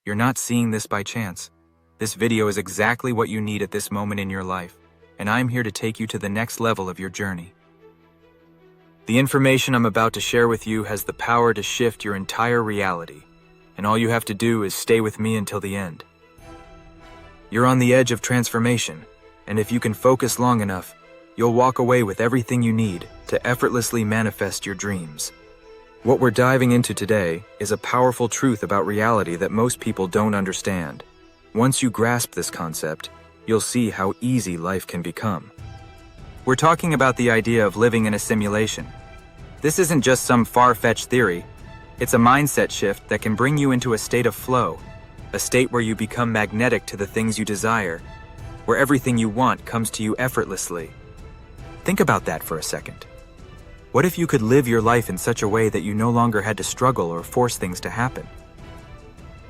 You're not seeing this by chance. This video is exactly what you need at this moment in your life, and I'm here to take you to the next level of your journey. The information I'm about to share with you has the power to shift your entire reality, and all you have to do is stay with me until the end. You're on the edge of transformation, and if you can focus long enough, you'll walk away with everything you need to effortlessly manifest your dreams. What we're diving into today is a powerful truth about reality that most people don't understand. Once you grasp this concept, you'll see how easy life can become. We're talking about the idea of living in a simulation. This isn't just some far-fetched theory. It's a mindset shift that can bring you into a state of flow, a state where you become magnetic to the things you desire, where everything you want comes to you effortlessly. Think about that for a second. What if you could live your life in such a way that you no longer had to struggle or force things to happen?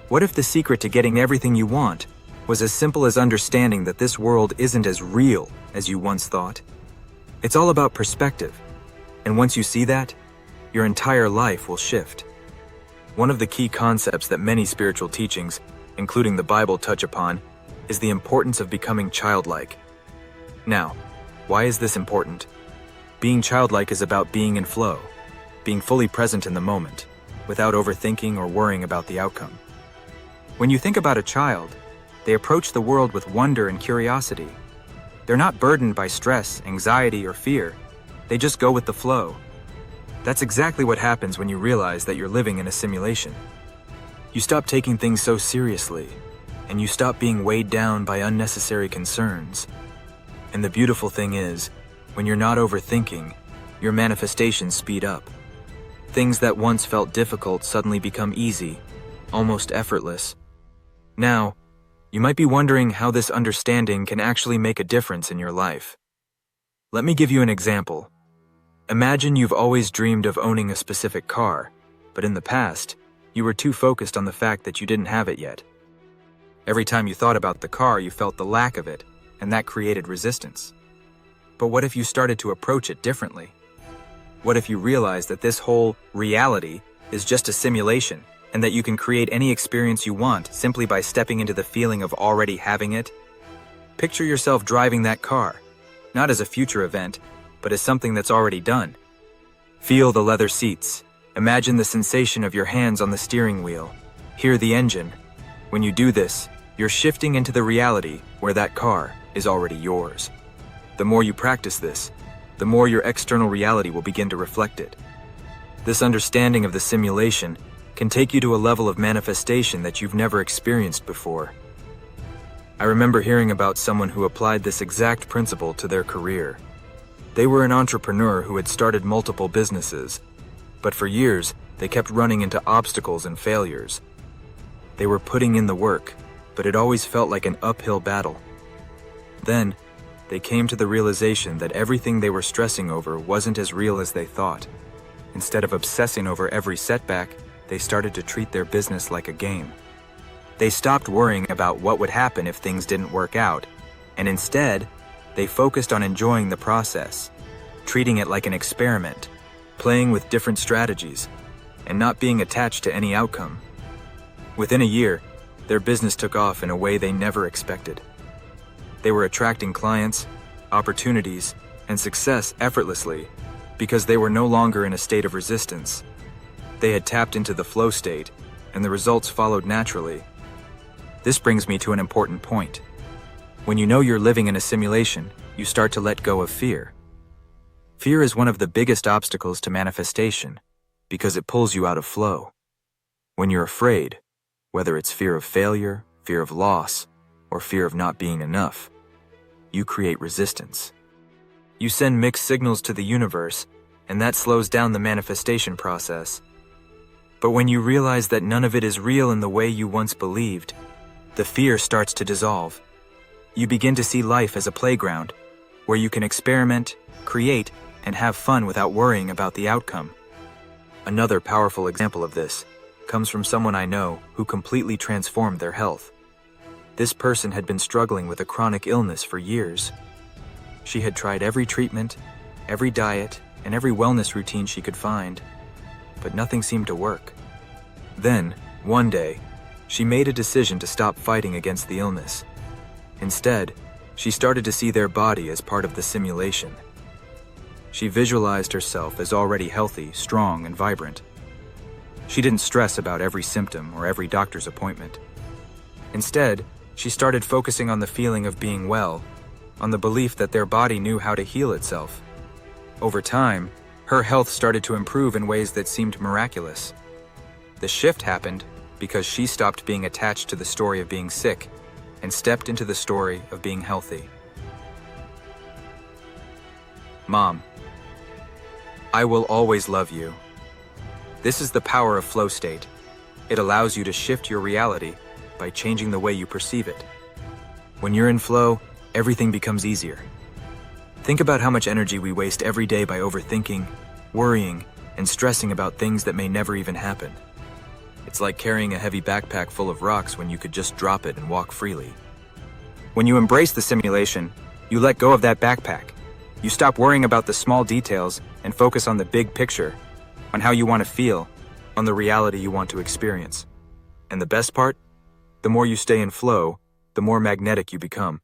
What if the secret to getting everything you want was as simple as understanding that this world isn't as real as you once thought? It's all about perspective, and once you see that, your entire life will shift. One of the key concepts that many spiritual teachings, including the Bible, touch upon is the importance of becoming childlike. Now, why is this important? Being childlike is about being in flow, being fully present in the moment, without overthinking or worrying about the outcome. When you think about a child, they approach the world with wonder and curiosity. They're not burdened by stress, anxiety, or fear. They just go with the flow. That's exactly what happens when you realize that you're living in a simulation. You stop taking things so seriously, and you stop being weighed down by unnecessary concerns. And the beautiful thing is, when you're not overthinking, your manifestations speed up. Things that once felt difficult suddenly become easy, almost effortless. Now, you might be wondering how this understanding can actually make a difference in your life. Let me give you an example. Imagine you've always dreamed of owning a specific car, but in the past, you were too focused on the fact that you didn't have it yet. Every time you thought about the car, you felt the lack of it, and that created resistance. But what if you started to approach it differently? What if you realized that this whole reality is just a simulation, and that you can create any experience you want simply by stepping into the feeling of already having it? Picture yourself driving that car, not as a future event, but as something that's already done. Feel the leather seats. Imagine the sensation of your hands on the steering wheel. Hear the engine. When you do this, you're shifting into the reality where that car is already yours. The more you practice this, the more your external reality will begin to reflect it. This understanding of the simulation can take you to a level of manifestation that you've never experienced before. I remember hearing about someone who applied this exact principle to their career. They were an entrepreneur who had started multiple businesses, but for years they kept running into obstacles and failures. They were putting in the work, but it always felt like an uphill battle. Then, they came to the realization that everything they were stressing over wasn't as real as they thought. Instead of obsessing over every setback, they started to treat their business like a game. They stopped worrying about what would happen if things didn't work out, and instead, they focused on enjoying the process, treating it like an experiment, playing with different strategies, and not being attached to any outcome. Within a year, their business took off in a way they never expected. They were attracting clients, opportunities, and success effortlessly because they were no longer in a state of resistance. They had tapped into the flow state, and the results followed naturally. This brings me to an important point. When you know you're living in a simulation, you start to let go of fear. Fear is one of the biggest obstacles to manifestation because it pulls you out of flow. When you're afraid, whether it's fear of failure, fear of loss, or fear of not being enough, you create resistance. You send mixed signals to the universe, and that slows down the manifestation process. But when you realize that none of it is real in the way you once believed, the fear starts to dissolve. You begin to see life as a playground, where you can experiment, create, and have fun without worrying about the outcome. Another powerful example of this comes from someone I know who completely transformed their health. This person had been struggling with a chronic illness for years. She had tried every treatment, every diet, and every wellness routine she could find, but nothing seemed to work. Then, one day, She made a decision to stop fighting against the illness. Instead, she started to see their body as part of the simulation. She visualized herself as already healthy, strong, and vibrant. She didn't stress about every symptom or every doctor's appointment. Instead, she started focusing on the feeling of being well, on the belief that their body knew how to heal itself. Over time, her health started to improve in ways that seemed miraculous. The shift happened because she stopped being attached to the story of being sick and stepped into the story of being healthy. Mom, I will always love you. This is the power of flow state. It allows you to shift your reality by changing the way you perceive it. When you're in flow, everything becomes easier. Think about how much energy we waste every day by overthinking, worrying, and stressing about things that may never even happen. It's like carrying a heavy backpack full of rocks when you could just drop it and walk freely. When you embrace the simulation, you let go of that backpack. You stop worrying about the small details and focus on the big picture, on how you want to feel, on the reality you want to experience. And the best part? The more you stay in flow, the more magnetic you become.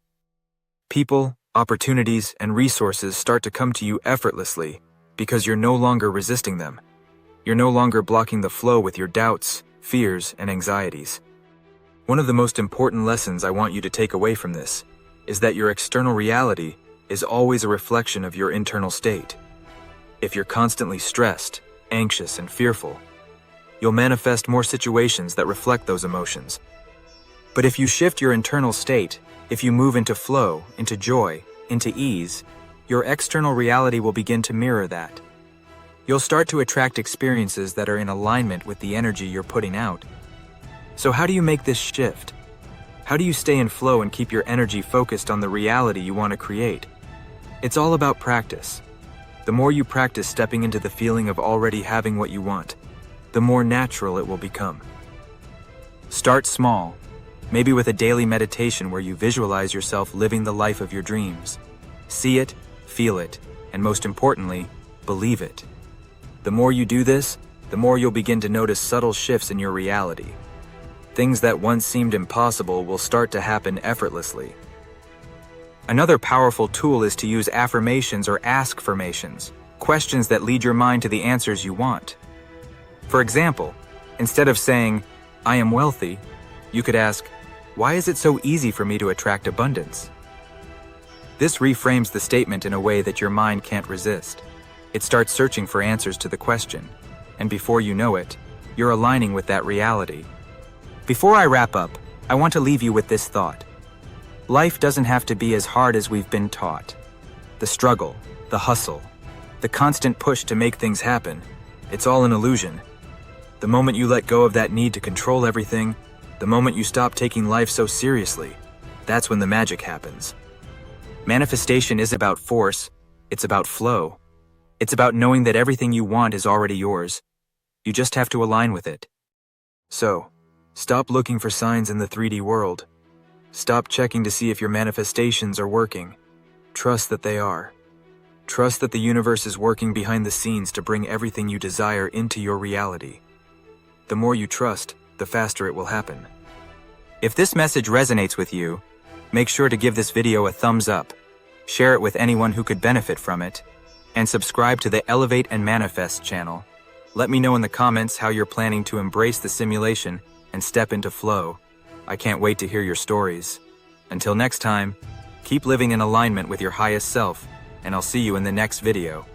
People, opportunities, and resources start to come to you effortlessly because you're no longer resisting them. You're no longer blocking the flow with your doubts, fears, and anxieties. One of the most important lessons I want you to take away from this is that your external reality is always a reflection of your internal state. If you're constantly stressed, anxious, and fearful, you'll manifest more situations that reflect those emotions. But if you shift your internal state, if you move into flow, into joy, into ease, your external reality will begin to mirror that. You'll start to attract experiences that are in alignment with the energy you're putting out. So how do you make this shift? How do you stay in flow and keep your energy focused on the reality you want to create? It's all about practice. The more you practice stepping into the feeling of already having what you want, the more natural it will become. Start small, maybe with a daily meditation where you visualize yourself living the life of your dreams. See it, feel it, and most importantly, believe it. The more you do this, the more you'll begin to notice subtle shifts in your reality. Things that once seemed impossible will start to happen effortlessly. Another powerful tool is to use affirmations or ask-formations, questions that lead your mind to the answers you want. For example, instead of saying, "I am wealthy," you could ask, "Why is it so easy for me to attract abundance?" This reframes the statement in a way that your mind can't resist. It starts searching for answers to the question, and before you know it, you're aligning with that reality. Before I wrap up, I want to leave you with this thought. Life doesn't have to be as hard as we've been taught. The struggle, the hustle, the constant push to make things happen, it's all an illusion. The moment you let go of that need to control everything, the moment you stop taking life so seriously, that's when the magic happens. Manifestation isn't about force, it's about flow. It's about knowing that everything you want is already yours. You just have to align with it. So, stop looking for signs in the 3D world. Stop checking to see if your manifestations are working. Trust that they are. Trust that the universe is working behind the scenes to bring everything you desire into your reality. The more you trust, the faster it will happen. If this message resonates with you, make sure to give this video a thumbs up, share it with anyone who could benefit from it, and subscribe to the Elevate and Manifest channel. Let me know in the comments how you're planning to embrace the simulation and step into flow. I can't wait to hear your stories. Until next time, keep living in alignment with your highest self, and I'll see you in the next video.